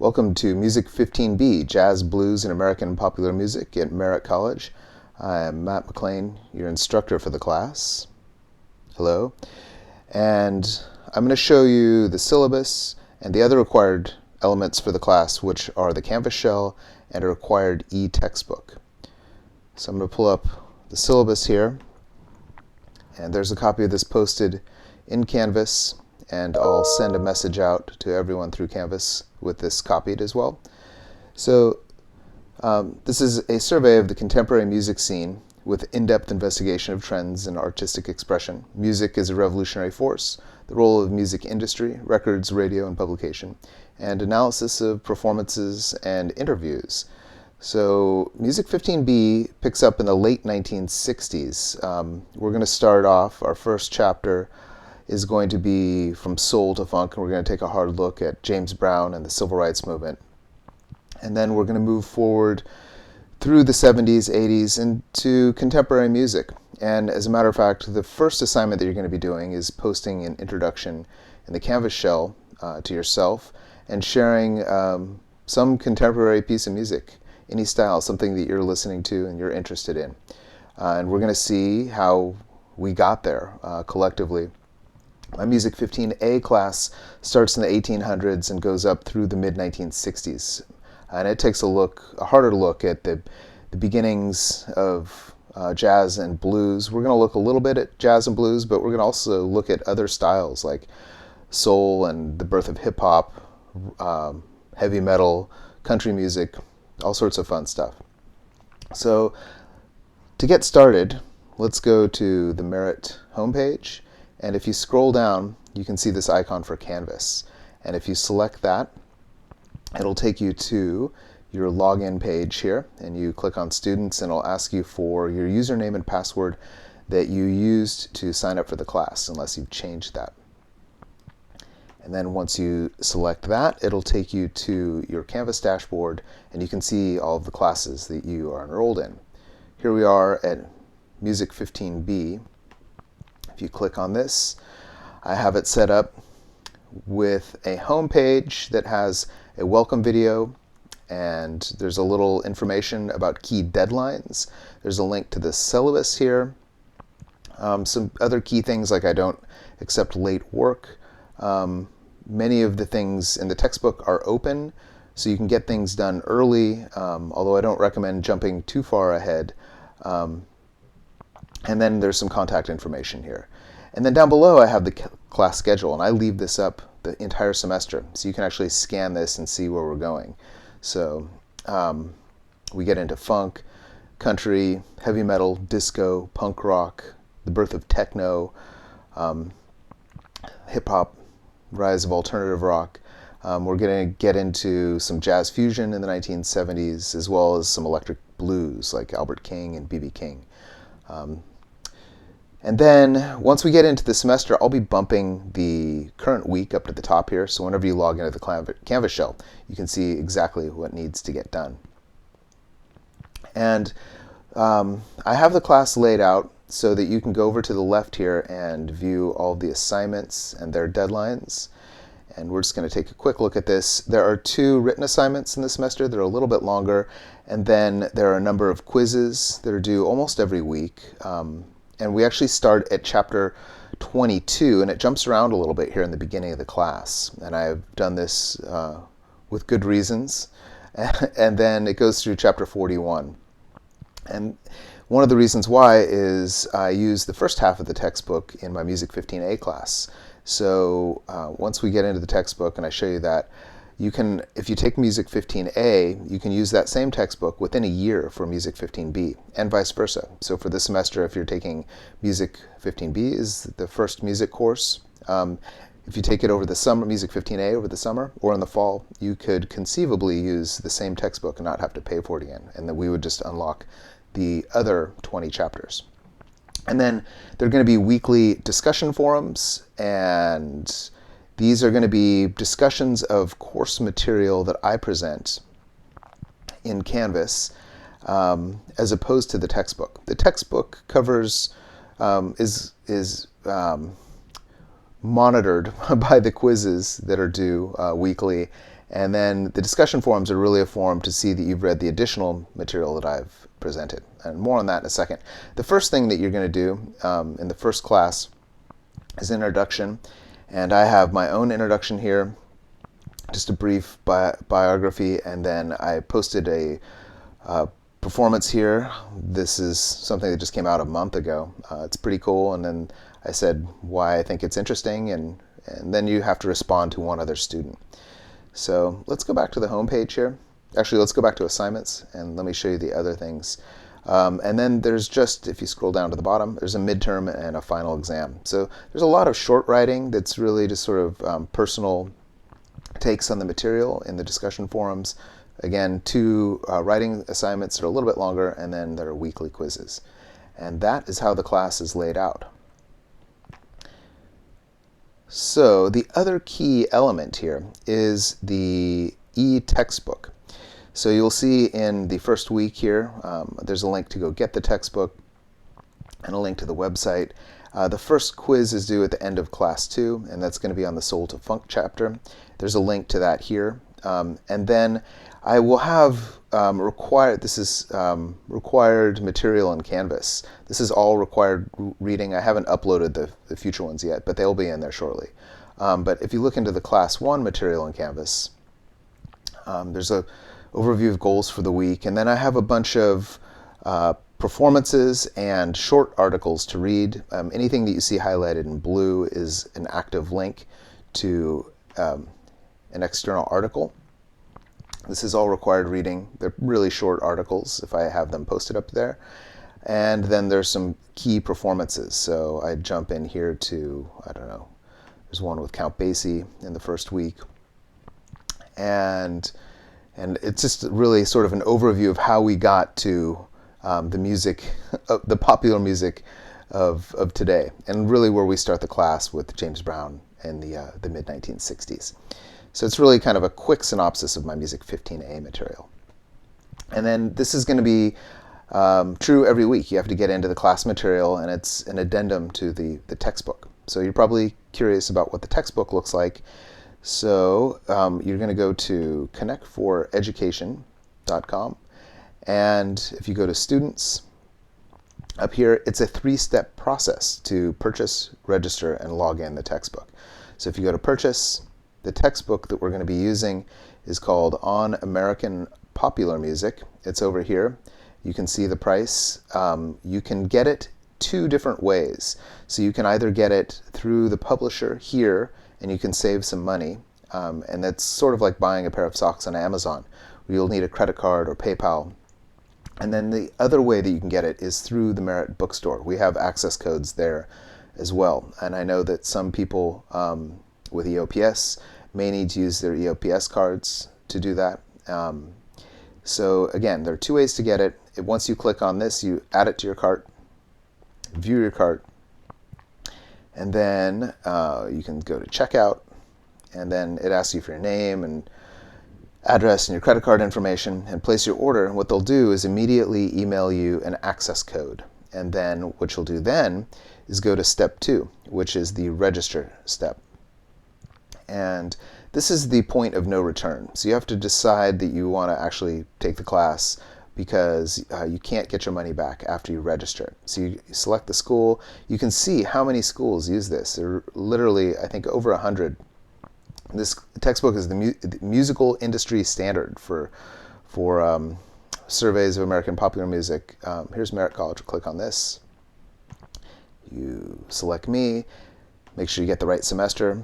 Welcome to Music 15B, Jazz, Blues, and American Popular Music at Merritt College. I'm Matt McLean, your instructor for the class. Hello. And I'm going to show you the syllabus and the other required elements for the class, which are the Canvas shell and a required eTextbook. So I'm going to pull up the syllabus here, and there's a copy of this posted in Canvas, and I'll send a message out to everyone through Canvas with this copied as well. So this is a survey of the contemporary music scene with in-depth investigation of trends and artistic expression. Music is a revolutionary force, the role of music industry, records, radio, and publication, and analysis of performances and interviews. So Music 15B picks up in the late 1960s. We're going to start off, our first chapter is going to be from soul to funk, and we're going to take a hard look at James Brown and the Civil Rights Movement. And then we're going to move forward through the 70s, 80s, into contemporary music. And as a matter of fact, the first assignment that you're going to be doing is posting an introduction in the Canvas shell to yourself and sharing some contemporary piece of music, any style, something that you're listening to and you're interested in. And we're going to see how we got there collectively. My Music 15A class starts in the 1800s and goes up through the mid-1960s. And it takes a harder look at the beginnings of jazz and blues. We're going to look a little bit at jazz and blues, but we're going to also look at other styles like soul and the birth of hip-hop, heavy metal, country music, all sorts of fun stuff. So to get started, let's go to the Merritt homepage. And if you scroll down, you can see this icon for Canvas. And if you select that, it'll take you to your login page here. And you click on Students, and it'll ask you for your username and password that you used to sign up for the class, unless you've changed that. And then once you select that, it'll take you to your Canvas dashboard, and you can see all of the classes that you are enrolled in. Here we are at Music 15B. If you click on this, I have it set up with a home page that has a welcome video, and there's a little information about key deadlines. There's a link to the syllabus here. Some other key things like I don't accept late work. Many of the things in the textbook are open, so you can get things done early, although I don't recommend jumping too far ahead. And then there's some contact information here. And then down below I have the class schedule, and I leave this up the entire semester, so you can actually scan this and see where we're going. So we get into funk, country, heavy metal, disco, punk rock, the birth of techno, hip-hop, rise of alternative rock. We're going to get into some jazz fusion in the 1970s, as well as some electric blues like Albert King and B.B. King. And then once we get into the semester, I'll be bumping the current week up to the top here. So whenever you log into the Canvas shell, you can see exactly what needs to get done. And I have the class laid out so that you can go over to the left here and view all the assignments and their deadlines. And we're just going to take a quick look at this. There are 2 written assignments in the semester. They're a little bit longer. And then there are a number of quizzes that are due almost every week. And we actually start at chapter 22, and it jumps around a little bit here in the beginning of the class. And I've done this with good reasons. And then it goes through chapter 41. And one of the reasons why is I use the first half of the textbook in my Music 15A class. So once we get into the textbook and I show you that, you can, if you take Music 15A, you can use that same textbook within a year for Music 15B, and vice versa. So for this semester, if you're taking Music 15B is the first music course. If you take it over the summer, Music 15A over the summer or in the fall, you could conceivably use the same textbook and not have to pay for it again, and then we would just unlock the other 20 chapters. And then there are going to be weekly discussion forums, and these are going to be discussions of course material that I present in Canvas as opposed to the textbook. The textbook covers, is monitored by the quizzes that are due weekly, And then the discussion forums are really a forum to see that you've read the additional material that I've presented. And more on that in a second. The first thing that you're going to do in the first class is introduction. And I have my own introduction here, just a brief biography, and then I posted a performance here. This is something that just came out a month ago. It's pretty cool, and then I said why I think it's interesting, and then you have to respond to one other student. So let's go back to the home page here. Actually, let's go back to assignments, and let me show you the other things. And then there's just, if you scroll down to the bottom, there's a midterm and a final exam. So there's a lot of short writing that's really just sort of personal takes on the material in the discussion forums. Again, 2 writing assignments that are a little bit longer, and then there are weekly quizzes. And that is how the class is laid out. So the other key element here is the eTextbook. So you'll see in the first week here, there's a link to go get the textbook and a link to the website. The first quiz is due at the end of class 2, and that's going to be on the Soul to Funk chapter. There's a link to that here. And then I will have required material in Canvas. This is all required reading. I haven't uploaded the future ones yet, but they'll be in there shortly. But if you look into the class 1 material in Canvas, there's a overview of goals for the week, and then I have a bunch of performances and short articles to read. Anything that you see highlighted in blue is an active link to an external article. This is all required reading. They're really short articles if I have them posted up there. And then there's some key performances. So I jump in here to, I don't know, there's one with Count Basie in the first week. And it's just really sort of an overview of how we got to the music, the popular music of today, and really where we start the class with James Brown in the mid-1960s. So it's really kind of a quick synopsis of my Music 15A material. And then this is going to be true every week. You have to get into the class material, and it's an addendum to the textbook. So you're probably curious about what the textbook looks like. So you're going to go to connectforeducation.com, and if you go to students, up here it's a 3-step process to purchase, register, and log in the textbook. So if you go to purchase, the textbook that we're going to be using is called On American Popular Music. It's over here. You can see the price. You can get it 2 different ways. So you can either get it through the publisher here, and you can save some money. And that's sort of like buying a pair of socks on Amazon, where you'll need a credit card or PayPal. And then the other way that you can get it is through the Merritt bookstore. We have access codes there as well. And I know that some people with EOPS may need to use their EOPS cards to do that. So again, there are 2 ways to get it. Once you click on this, you add it to your cart, view your cart, and then you can go to checkout, and then it asks you for your name and address and your credit card information, and place your order. And what they'll do is immediately email you an access code. And then what you'll do then is go to step 2, which is the register step. And this is the point of no return. So you have to decide that you want to actually take the class, because you can't get your money back after you register. So you select the school. You can see how many schools use this. There are literally, I think, over 100. This textbook is the musical industry standard for surveys of American popular music. Here's Merritt College. We'll click on this. You select me. Make sure you get the right semester.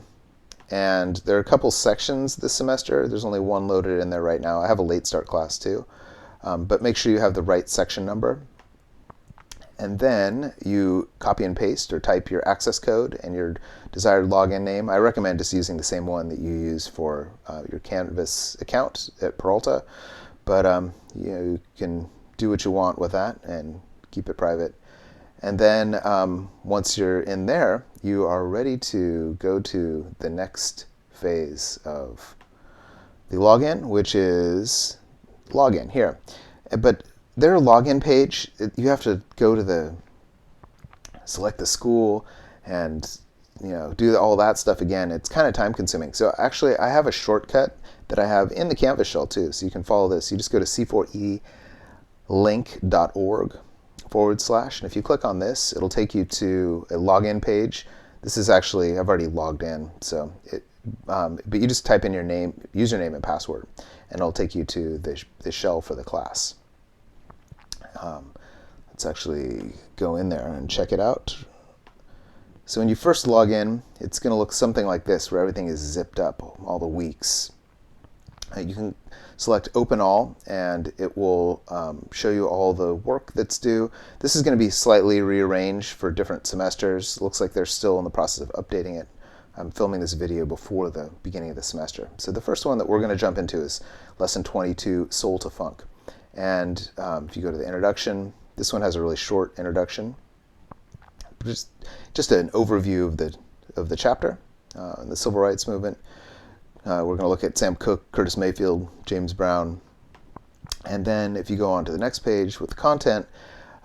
And there are a couple sections this semester. There's only one loaded in there right now. I have a late start class too. But make sure you have the right section number. And then you copy and paste or type your access code and your desired login name. I recommend just using the same one that you use for your Canvas account at Peralta. But you can do what you want with that and keep it private. And then once you're in there, you are ready to go to the next phase of the login, which is login here. But their login page, you have to go to select the school and do all that stuff again, it's kind of time consuming. So actually I have a shortcut that I have in the Canvas shell too. So you can follow this. You just go to c4elink.org /. And if you click on this, it'll take you to a login page. This is actually, I've already logged in. So but you just type in your name, username and password, and it'll take you to the shell for the class. Let's actually go in there and check it out. So when you first log in, it's going to look something like this, where everything is zipped up, all the weeks. You can select Open All, and it will show you all the work that's due. This is going to be slightly rearranged for different semesters. It looks like they're still in the process of updating it. I'm filming this video before the beginning of the semester. So the first one that we're going to jump into is Lesson 22, Soul to Funk. And if you go to the introduction, this one has a really short introduction. Just an overview of the chapter, and the civil rights movement. We're going to look at Sam Cooke, Curtis Mayfield, James Brown. And then if you go on to the next page with the content,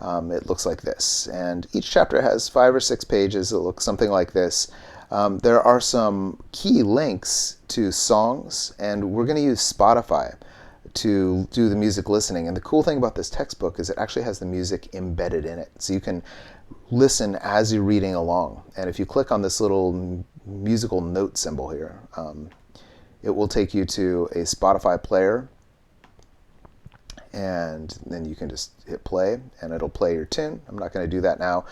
it looks like this. And each chapter has 5 or 6 pages. It looks something like this. There are some key links to songs, and we're going to use Spotify to do the music listening. And the cool thing about this textbook is it actually has the music embedded in it. So you can listen as you're reading along. And if you click on this little musical note symbol here, it will take you to a Spotify player. And then you can just hit play, and it'll play your tune. I'm not going to do that now.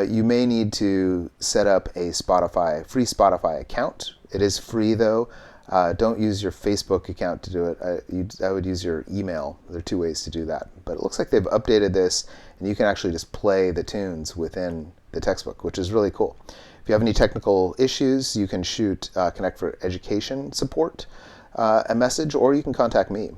You may need to set up a free Spotify account. It is free, though. Don't use your Facebook account to do it. I would use your email. There are 2 ways to do that. But it looks like they've updated this, and you can actually just play the tunes within the textbook, which is really cool. If you have any technical issues, you can shoot Connect for Education support a message, or you can contact me.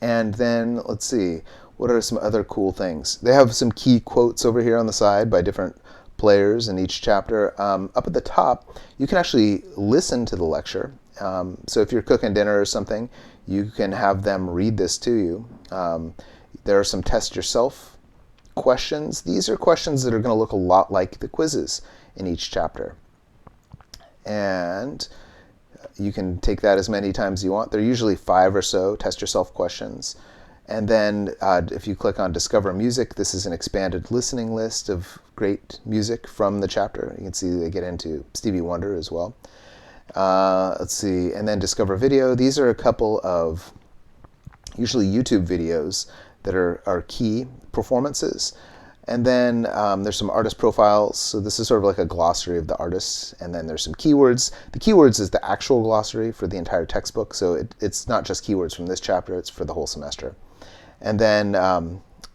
And then, let's see, what are some other cool things? They have some key quotes over here on the side by different players in each chapter. Up at the top, you can actually listen to the lecture. So if you're cooking dinner or something, you can have them read this to you. There are some test yourself questions. These are questions that are going to look a lot like the quizzes in each chapter. And you can take that as many times as you want. They're usually 5 or so test yourself questions. And then if you click on Discover Music, this is an expanded listening list of great music from the chapter. You can see they get into Stevie Wonder as well. Let's see, and then Discover Video. These are a couple of usually YouTube videos that are key performances. And then there's some artist profiles. So this is sort of like a glossary of the artists. And then there's some keywords. The keywords is the actual glossary for the entire textbook. So it's not just keywords from this chapter, it's for the whole semester. And then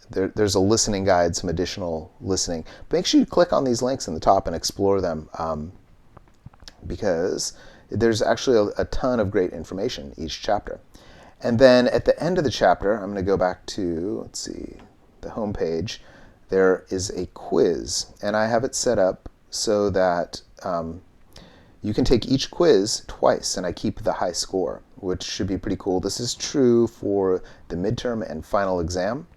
there's a listening guide, some additional listening. But make sure you click on these links in the top and explore them, because there's actually a ton of great information each chapter. And then at the end of the chapter, I'm going to go back to, let's see, the home page. There is a quiz, and I have it set up so that you can take each quiz twice, and I keep the high score, which should be pretty cool. This is true for the midterm and final exam.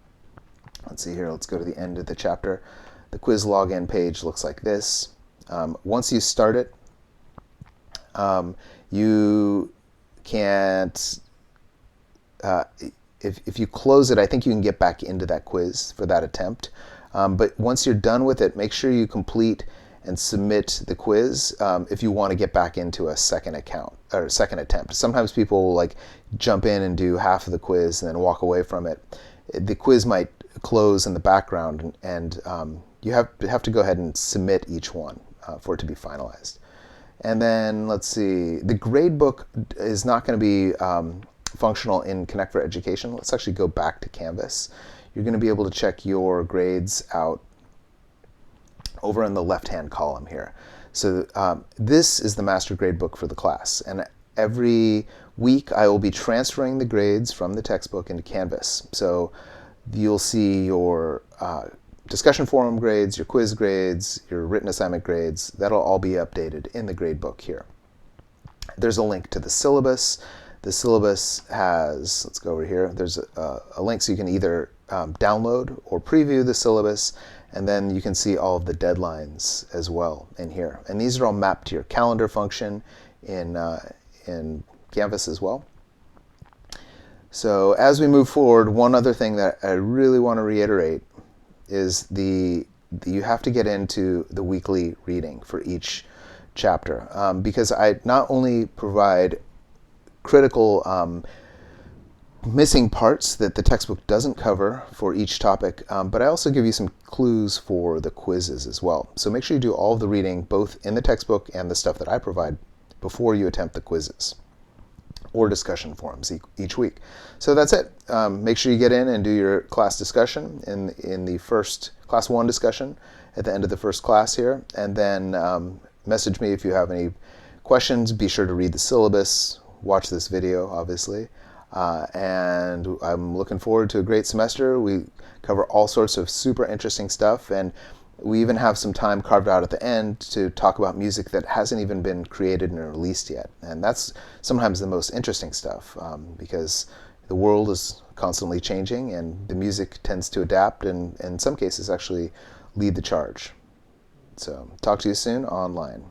Let's see here, let's go to the end of the chapter. The quiz login page looks like this. Once you start it, you can't, if you close it, I think you can get back into that quiz for that attempt. But once you're done with it, make sure you complete and submit the quiz if you want to get back into a second attempt. Sometimes people like jump in and do half of the quiz and then walk away from it. The quiz might close in the background, and you have to go ahead and submit each one for it to be finalized. And then let's see, the grade book is not going to be functional in Connect for Education. Let's actually go back to Canvas. You're going to be able to check your grades out over in the left-hand column here. So this is the master grade book for the class, and every week I will be transferring the grades from the textbook into Canvas. So you'll see your discussion forum grades, your quiz grades, your written assignment grades. That'll all be updated in the grade book here. There's a link to the syllabus. The syllabus has, let's go over here, there's a link so you can either download or preview the syllabus, And then you can see all of the deadlines as well in here. And these are all mapped to your calendar function in Canvas as well. So as we move forward, one other thing that I really want to reiterate is you have to get into the weekly reading for each chapter, because I not only provide critical missing parts that the textbook doesn't cover for each topic, but I also give you some clues for the quizzes as well. So make sure you do all of the reading, both in the textbook and the stuff that I provide, before you attempt the quizzes or discussion forums each week. So that's it. Make sure you get in and do your class discussion in the first class 1 discussion at the end of the first class here, and then message me if you have any questions. Be sure to read the syllabus, watch this video, obviously. And I'm looking forward to a great semester. We cover all sorts of super interesting stuff, and we even have some time carved out at the end to talk about music that hasn't even been created and released yet. And that's sometimes the most interesting stuff, because the world is constantly changing and the music tends to adapt and in some cases actually lead the charge. So talk to you soon online.